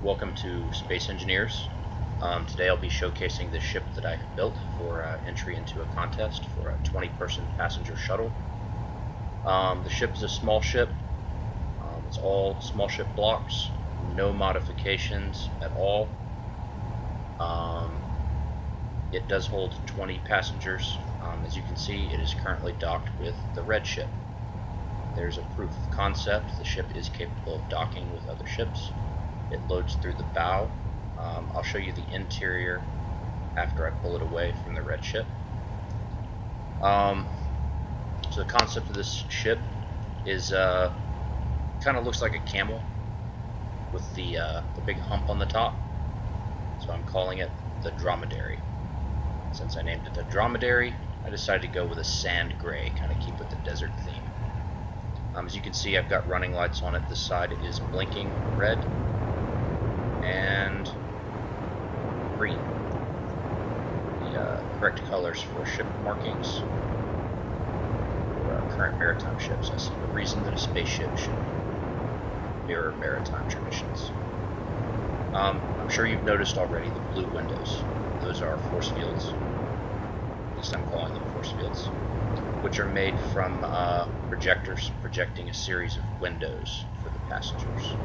Welcome to Space Engineers. Today I'll be showcasing the ship that I have built for entry into a contest for a 20-person passenger shuttle. The ship is a small ship. It's all small ship blocks, no modifications at all. It does hold 20 passengers. As you can see, it is currently docked with the red ship. There's a proof of concept. The ship is capable of docking with other ships. It loads through the bow. I'll show you the interior after I pull it away from the red ship. So the concept of this ship is kind of looks like a camel with the big hump on the top. So I'm calling it the Dromedary. Since I named it the Dromedary, I decided to go with a sand gray, kind of keep with the desert theme. As you can see, I've got running lights on it. This side is blinking red and green. The correct colors for ship markings for current maritime ships. I see no reason that a spaceship should mirror maritime traditions. I'm sure you've noticed already the blue windows. Those are force fields. At least I'm calling them force fields, which are made from projectors projecting a series of windows for the passengers.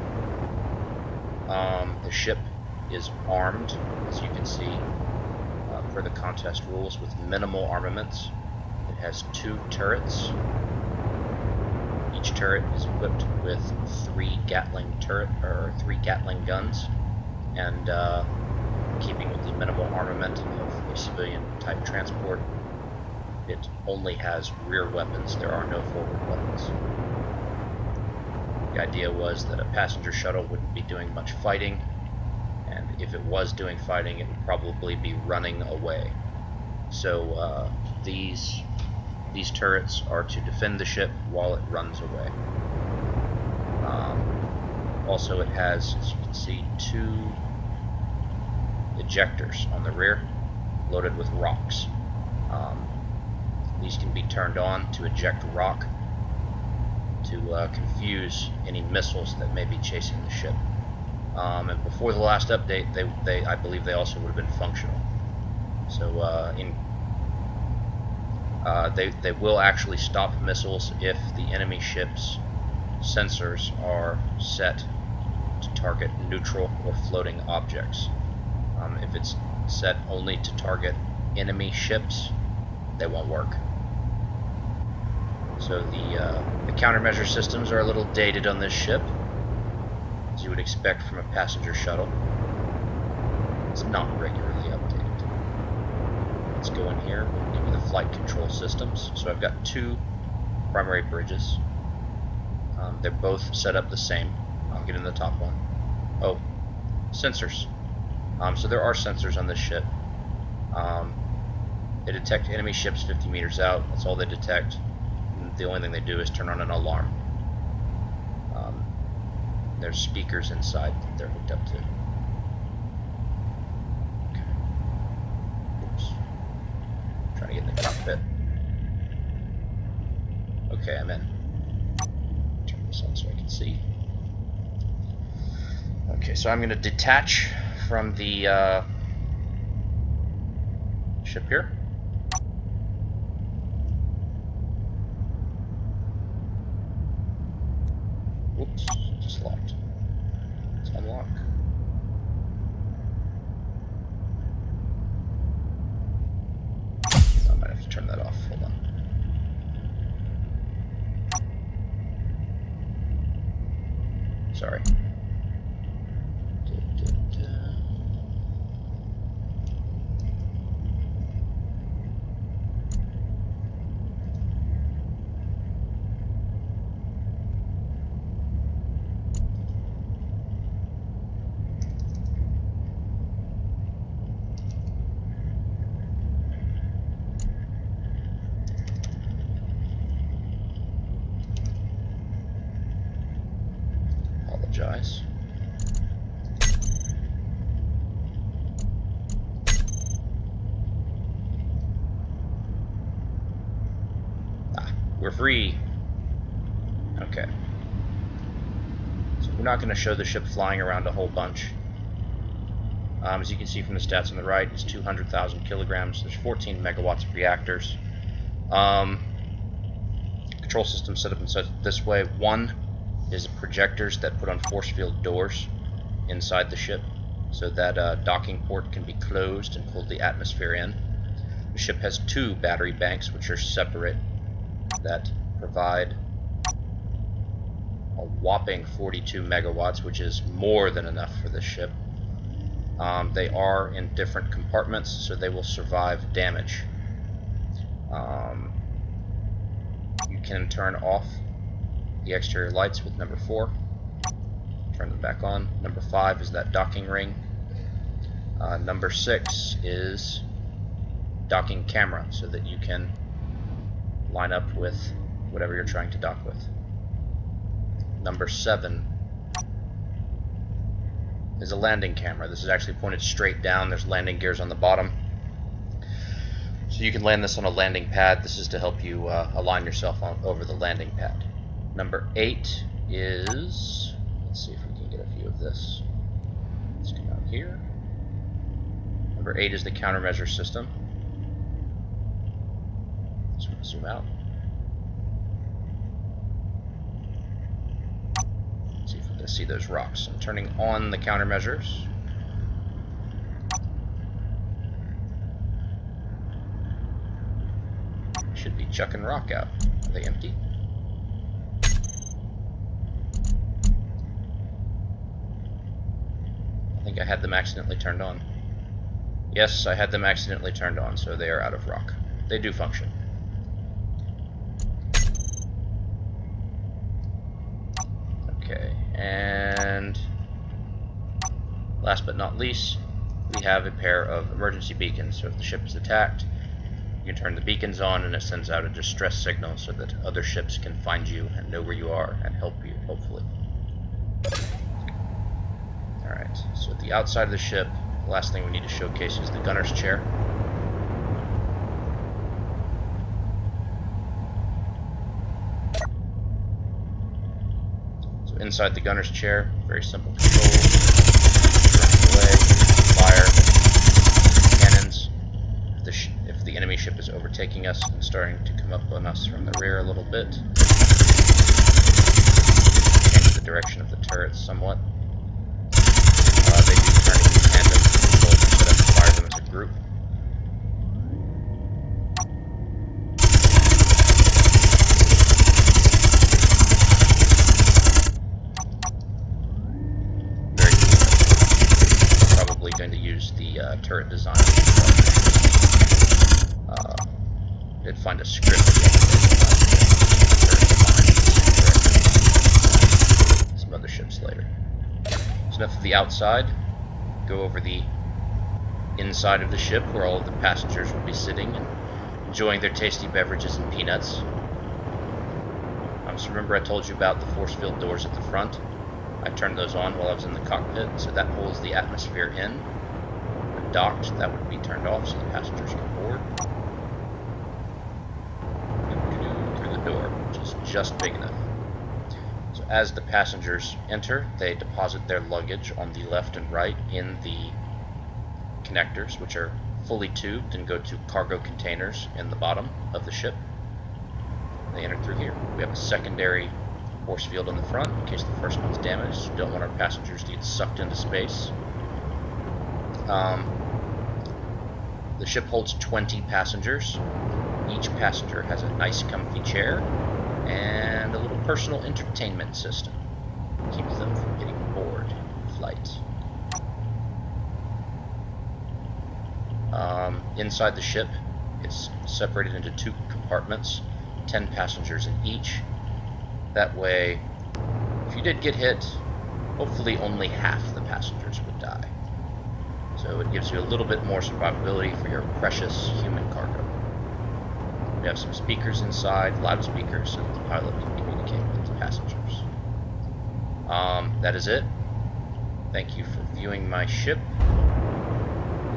The ship is armed, as you can see, per the contest rules, with minimal armaments. It has 2 turrets. Each turret is equipped with 3 Gatling guns, and keeping with the minimal armament of a civilian type transport, it only has rear weapons. There are no forward weapons. The idea was that a passenger shuttle wouldn't be doing much fighting, and if it was doing fighting, it would probably be running away. So these turrets are to defend the ship while it runs away. Also, it has, as you can see, 2 ejectors on the rear, loaded with rocks. These can be turned on to eject rock to confuse any missiles that may be chasing the ship. And before the last update, I believe they also would have been functional. So they will actually stop missiles if the enemy ship's sensors are set to target neutral or floating objects. If it's set only to target enemy ships, they won't work. So the countermeasure systems are a little dated on this ship, as you would expect from a passenger shuttle. It's not regularly updated. Let's go in here. We'll give you the flight control systems. So I've got 2 primary bridges. They're both set up the same. I'll get in the top one. Oh, sensors. So there are sensors on this ship. They detect enemy ships 50 meters out. That's all they detect. And the only thing they do is turn on an alarm. There's speakers inside that they're hooked up to. Okay. Oops. Trying to get in the cockpit. Okay, I'm in. Turn this on so I can see. Okay, so I'm going to detach from the ship here. Whoops, just locked. Let's unlock. I might have to turn that off. Hold on. Sorry. Apologize. We're free. Okay. So we're not going to show the ship flying around a whole bunch. As you can see from the stats on the right, it's 200,000 kilograms. There's 14 megawatts of reactors. Control system set up in this way. One is projectors that put on force field doors inside the ship, so that docking port can be closed and pull the atmosphere in. The ship has 2 battery banks, which are separate, that provide a whopping 42 megawatts, which is more than enough for this ship. They are in different compartments, so they will survive damage. You can turn off the exterior lights with number 4. Turn them back on. Number 5 is that docking ring. Number 6 is docking camera, so that you can line up with whatever you're trying to dock with. Number 7 is a landing camera. This is actually pointed straight down. There's landing gears on the bottom, so you can land this on a landing pad. This is to help you align yourself over the landing pad. Number 8 is, let's see if we can get a view of this. Let's come out here. Number 8 is the countermeasure system. Just want to zoom out. Let's see if we can see those rocks. I'm turning on the countermeasures. Should be chucking rock out. Are they empty? I think I had them accidentally turned on. Yes, I had them accidentally turned on, so they are out of rock. They do function. Okay, and last but not least, we have a pair of emergency beacons. So if the ship is attacked, you can turn the beacons on and it sends out a distress signal so that other ships can find you and know where you are and help you, hopefully. Alright, so at the outside of the ship, the last thing we need to showcase is the gunner's chair. So inside the gunner's chair, very simple controls. Away, fire, cannons. If the enemy ship is overtaking us and starting to come up on us from the rear a little bit, change the direction of the turrets somewhat. They do turn in tandem, so you set up to fire them as a group. Very cool. Probably going to use the turret design. Did find a script some other ships later. So enough of the outside. Go over the inside of the ship, where all of the passengers will be sitting and enjoying their tasty beverages and peanuts. So remember I told you about the force field doors at the front? I turned those on while I was in the cockpit, so that pulls the atmosphere in. When docked, that would be turned off so the passengers can board. Through the door, which is just big enough. So as the passengers enter, they deposit their luggage on the left and right in the connectors, which are fully tubed and go to cargo containers in the bottom of the ship. They enter through here. We have a secondary force field on the front in case the first one's damaged. We don't want our passengers to get sucked into space. The ship holds 20 passengers. Each passenger has a nice comfy chair and a little personal entertainment system. Keeps them from getting bored in flight. Inside the ship, it's separated into 2 compartments, 10 passengers in each. That way, if you did get hit, hopefully only half the passengers would die. So it gives you a little bit more survivability for your precious human cargo. We have some speakers inside, loudspeakers, so that the pilot can communicate with the passengers. That is it. Thank you for viewing my ship,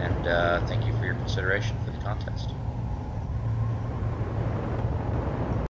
and thank you for your consideration for the contest.